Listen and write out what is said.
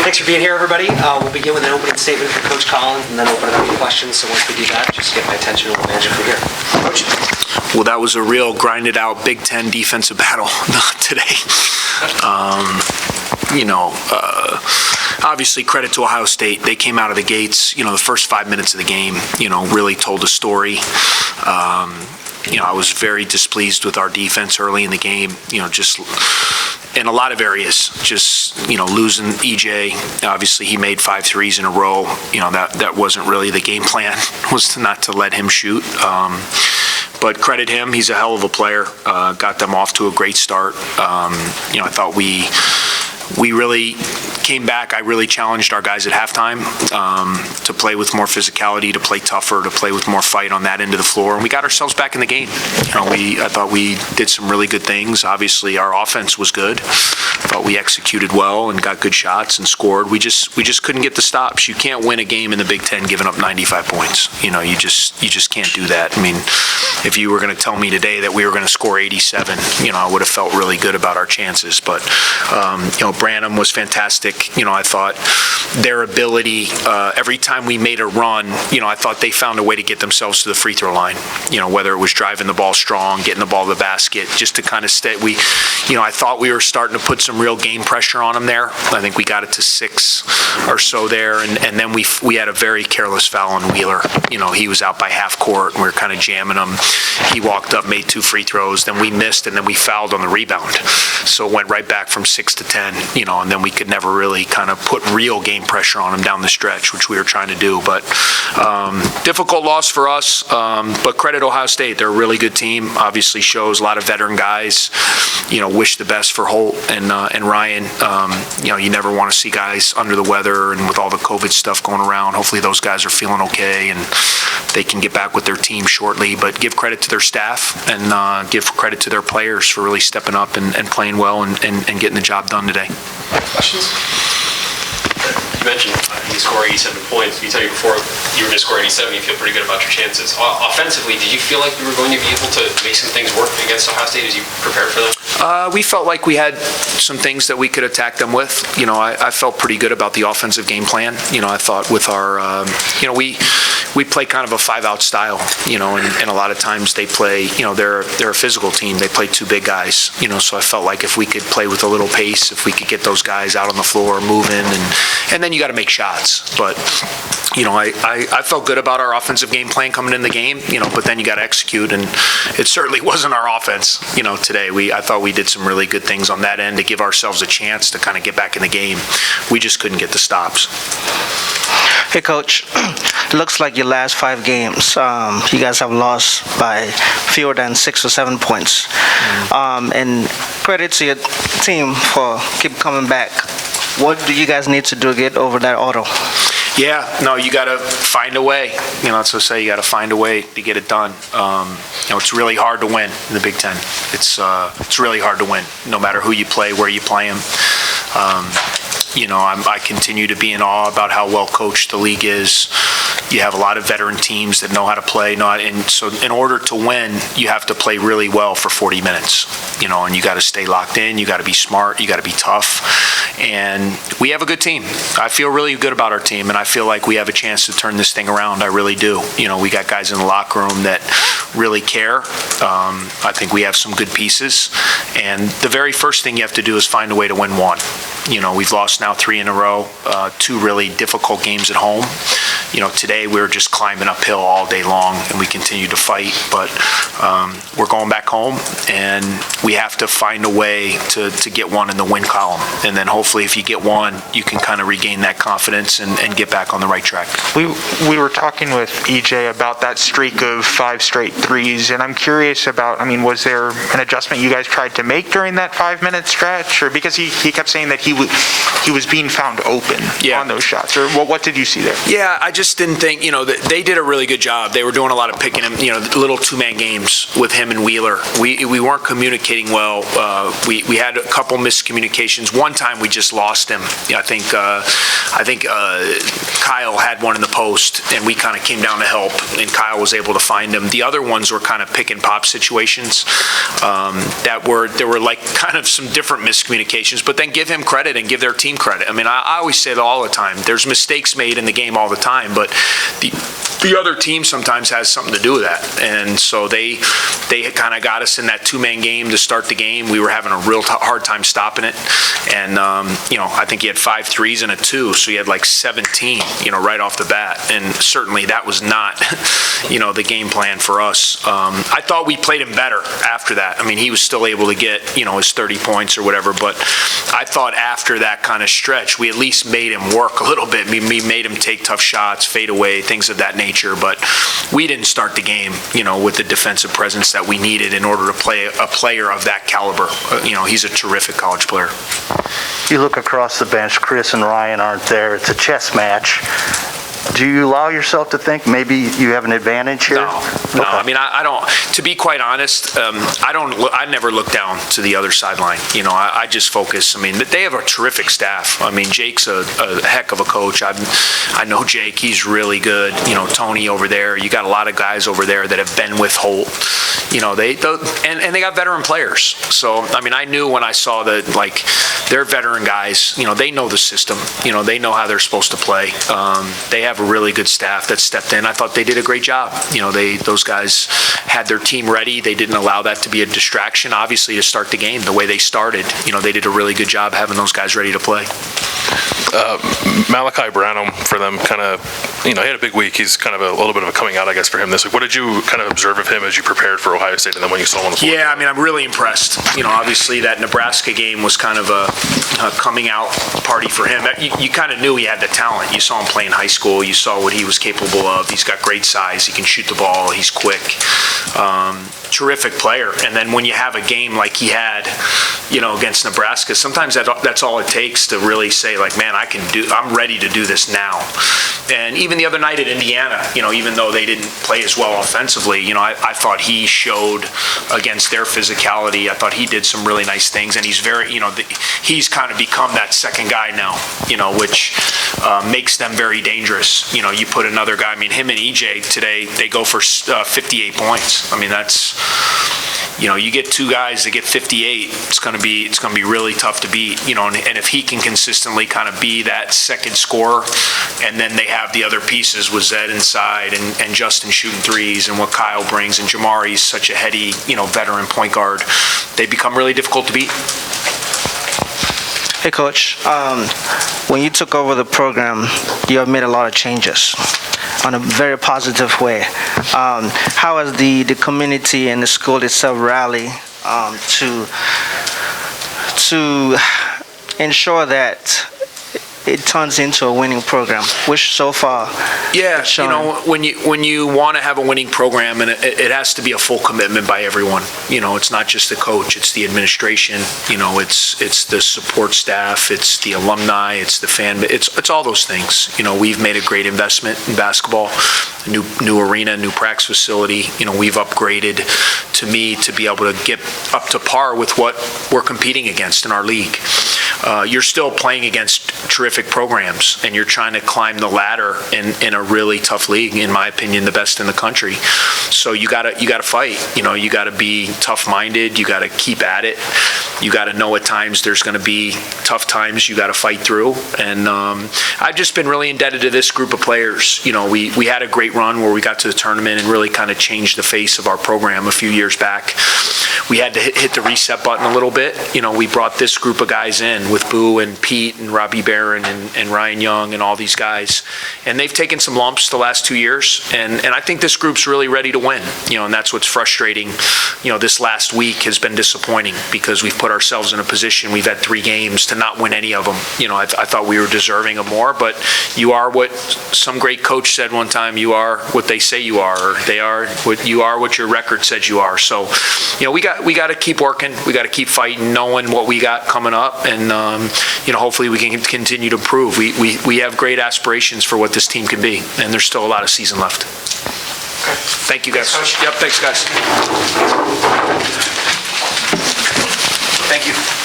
Thanks for being here, everybody. We'll begin with an opening statement from Coach Collins and then open it up for questions. So once we do that, just get my attention and we'll manage it from here. Coach? Well, that was a real grinded-out Big Ten defensive battle today. Obviously, credit to Ohio State. They came out of the gates, the first 5 minutes of the game, really told a story. I was very displeased with our defense early in the game, just in a lot of areas, losing EJ. Obviously, he made 5 threes in a row. That wasn't really the game plan, was not to let him shoot. But credit him, he's a hell of a player. Got them off to a great start. I thought we really came back. I really challenged our guys at halftime to play with more physicality, to play tougher, to play with more fight on that end of the floor, and we got ourselves back in the game. I thought we did some really good things. Obviously, our offense was good. I thought we executed well and got good shots and scored. We just couldn't get the stops. You can't win a game in the Big Ten giving up 95 points. You just can't do that. I mean, if you were going to tell me today that we were going to score 87, I would have felt really good about our chances. But Branham was fantastic. I thought their ability, every time we made a run, I thought they found a way to get themselves to the free throw line. Whether it was driving the ball strong, getting the ball to the basket, just to kind of stay. I thought we were starting to put some real game pressure on them there. I think we got it to 6 or so there, and then we had a very careless foul on Wheeler. He was out by half court, and we were kind of jamming him. He walked up, made 2 free throws, then we missed, and then we fouled on the rebound. So it went right back from 6 to 10, and then we could never really kind of put real game pressure on them down the stretch, which we were trying to do. But difficult loss for us, but credit Ohio State. They're a really good team. Obviously shows a lot of veteran guys. Wish the best for Holt and Ryan. You never want to see guys under the weather and with all the COVID stuff going around. Hopefully those guys are feeling okay and they can get back with their team shortly. But give credit to their staff and give credit to their players for really stepping up and playing well and getting the job done today. Questions? You mentioned you score 87 points. You tell you before you were going to score 87, you feel pretty good about your chances. Offensively, did you feel like you were going to be able to make some things work against Ohio State as you prepared for them? We felt like we had some things that we could attack them with. I felt pretty good about the offensive game plan. I thought with our, we play kind of a 5-out style, and a lot of times they play, they're a physical team. They play 2 big guys, so I felt like if we could play with a little pace, if we could get those guys out on the floor, moving, and then you got to make shots. But, I felt good about our offensive game plan coming in the game, but then you got to execute, and it certainly wasn't our offense, today. I thought we did some really good things on that end to give ourselves a chance to kind of get back in the game. We just couldn't get the stops. Hey, Coach. It looks like your last 5 games, you guys have lost by fewer than 6 or 7 points. And credit to your team for keep coming back. What do you guys need to do to get over that auto? Yeah, no, you got to find a way. That's what I say. You got to find a way to get it done. It's really hard to win in the Big Ten. It's really hard to win, no matter who you play, where you play them. I continue to be in awe about how well coached the league is. You have a lot of veteran teams that know how to play. And so in order to win, you have to play really well for 40 minutes. And you got to stay locked in. You got to be smart. You got to be tough. And we have a good team. I feel really good about our team, and I feel like we have a chance to turn this thing around. I really do. We got guys in the locker room that really care. I think we have some good pieces. And the very first thing you have to do is find a way to win one. We've lost now 3 in a row, 2 really difficult games at home. Today we were just climbing uphill all day long, and we continue to fight. But we're going back home, and we have to find a way to get one in the win column. And then hopefully if you get one, you can kind of regain that confidence and get back on the right track. We were talking with EJ about that streak of 5 straight threes, and I'm curious about, was there an adjustment you guys tried to make during that 5-minute stretch? Or because he kept saying that he was being found open on those shots. Or what did you see there? Yeah, I just didn't think, they did a really good job. They were doing a lot of picking him, little 2-man games with him and Wheeler. We weren't communicating well. We had a couple miscommunications. One time we just lost him. I think Kyle had one in the post, and we kind of came down to help, and Kyle was able to find him. The other ones were kind of pick and pop situations there were like kind of some different miscommunications, but then give him credit and give their team team credit. I mean, I always say that all the time. There's mistakes made in the game all the time, but the other team sometimes has something to do with that. And so they kind of got us in that two-man game to start the game. We were having a real hard time stopping it. And, I think he had 5 threes and a 2, so he had like 17, right off the bat. And certainly that was not, the game plan for us. I thought we played him better after that. I mean, he was still able to get, his 30 points or whatever, but I thought after that kind of stretch, we at least made him work a little bit. We made him take tough shots, fade away, things of that nature, but we didn't start the game, with the defensive presence that we needed in order to play a player of that caliber. He's a terrific college player. You look across the bench, Chris and Ryan aren't there. It's a chess match. Do you allow yourself to think maybe you have an advantage here? No. Okay. I mean, I don't, to be quite honest, I never look down to the other sideline. I just focus. I mean, they have a terrific staff. I mean, Jake's a heck of a coach. I know Jake. He's really good. Tony over there. You got a lot of guys over there that have been with Holt. And they got veteran players. So, I mean, I knew when I saw that, like, they're veteran guys. They know the system. They know how they're supposed to play. They have a really good staff that stepped in. I thought they did a great job. Those guys had their team ready. They didn't allow that to be a distraction, obviously, to start the game the way they started. They did a really good job having those guys ready to play. Malachi Branham for them he had a big week. He's kind of a little bit of a coming out, I guess, for him this week. What did you kind of observe of him as you prepared for Ohio State and then when you saw him on the floor? Yeah, I mean, I'm really impressed. Obviously that Nebraska game was kind of a coming out party for him. You kind of knew he had the talent. You saw him play in high school. You saw what he was capable of. He's got great size. He can shoot the ball. He's quick. Terrific player. And then when you have a game like he had, against Nebraska, sometimes that's all it takes to really say, like, man, I'm ready to do this now. And even the other night at Indiana, even though they didn't play as well offensively, I thought he showed against their physicality. I thought he did some really nice things, and he's very, he's kind of become that second guy now, which makes them very dangerous. You put another guy, I mean, him and EJ today, they go for 58 points. I mean, that's, you get two guys that get 58, it's going to be really tough to beat, and if he can consistently kind of be that second scorer, and then they have the other pieces with Zed inside and Justin shooting threes and what Kyle brings, and Jamari's such a heady, veteran point guard, they become really difficult to beat. Hey, Coach. When you took over the program, you have made a lot of changes on a very positive way. How has the community and the school itself rally to ensure that it turns into a winning program, which so far Yeah, it's shown. when you want to have a winning program, and it has to be a full commitment by everyone. It's not just the coach, it's the administration, it's the support staff, it's the alumni, it's the fan, it's all those things. We've made a great investment in basketball, a new arena, new practice facility. We've upgraded, to me, to be able to get up to par with what we're competing against in our league. You're still playing against terrific programs, and you're trying to climb the ladder in a really tough league, in my opinion, the best in the country. So you gotta fight. You gotta be tough-minded. You gotta keep at it. You gotta know at times there's gonna be tough times you gotta fight through. And I've just been really indebted to this group of players. We had a great run where we got to the tournament and really kind of changed the face of our program a few years back. We had to hit the reset button a little bit. We brought this group of guys in with Boo and Pete and Robbie Barron and Ryan Young and all these guys. And they've taken some lumps the last 2 years. And I think this group's really ready to win. And that's what's frustrating. This last week has been disappointing because we've put ourselves in a position, we've had 3 games to not win any of them. I thought we were deserving of more, but you are what some great coach said one time, you are what they say you are, or you are what your record says you are. So, we got to keep working. We got to keep fighting, knowing what we got coming up, and hopefully we can continue to improve. We have great aspirations for what this team can be, and there's still a lot of season left. Okay. Thank you, guys. Thanks, Coach. Yep, thanks, guys. Thank you.